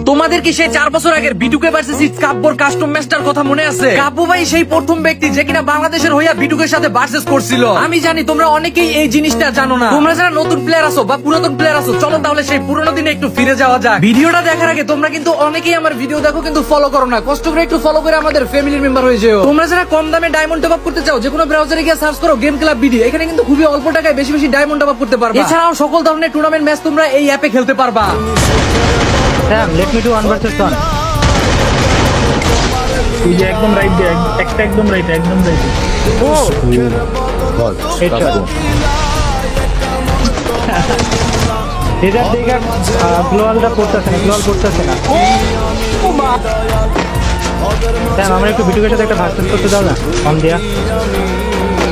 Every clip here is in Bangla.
তোমাদের কি সেই 4 বছর আগের বিটুকে ভার্সেস কাব্যর কাস্টম ম্যাচটার কথা মনে আছে? কাব্য ভাই সেই প্রথম ব্যক্তি যে কিনা বাংলাদেশের হইয়া বিটুকের সাথে ভার্সেস করছিল। আমি জানি তোমরা অনেকেই এই জিনিসটা জানো না। তোমরা যারা নতুন প্লেয়ার আছো বা পুরাতন প্লেয়ার আছো, চলো তাহলে সেই পুরোনো দিনে একটু ফিরে যাওয়া যাক। ভিডিওটা দেখার আগে তোমরা কিন্তু অনেকেই আমার ভিডিও দেখো কিন্তু ফলো করো না। কষ্ট করে একটু ফলো করে আমাদের ফ্যামিলির মেম্বার হয়ে যেও। তোমরা যারা কম দামে ডায়মন্ড টপ আপ করতে চাও, যে কোনো ব্রাউজারে গিয়ে সার্চ করো গেম ক্লাব বিডি। এখানে কিন্তু খুবই অল্প টাকায় বেশি বেশি ডায়মন্ড টপ আপ করতে পারবা। এছাড়াও সকল ধরনের টুর্নামেন্ট ম্যাচ তোমরা এই অ্যাপে খেলতে পারবা। Sam, let me do 1 versus 1. তুই যে একদম রাইট দে, একটা একদম রাইট ও বল হেডশট এটার দিকে গ্লোয়ালটা পড়তেছে না, গ্লোয়াল পড়তেছে না। স্যাম, আমরা একটু ভিডিওর সাথে একটা ভার্সেস করতে দাও না, অন দিয়া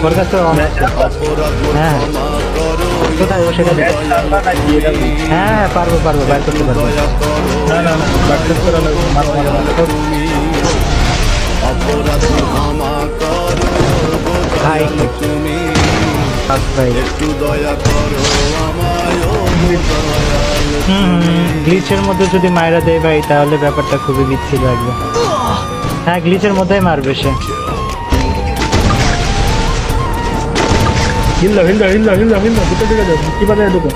ওর কাছে অন আছে। হ্যাঁ কোথায় ও সেটা দেখো। হ্যাঁ পারবো বাইর করতে পারবো। না না না প্র্যাকটিস করা লাগবে, মারো মারো ভাই ভাই গ্লিচের মধ্যে যদি মায়েরা দেয় ভাই, তাহলে ব্যাপারটা খুবই বিচ্ছিন্ন লাগবে। হ্যাঁ গ্লিচের মধ্যেই মারবে সে। হিল্লা ভিতর দিকে যাও, কি বাজারে ঢুকো।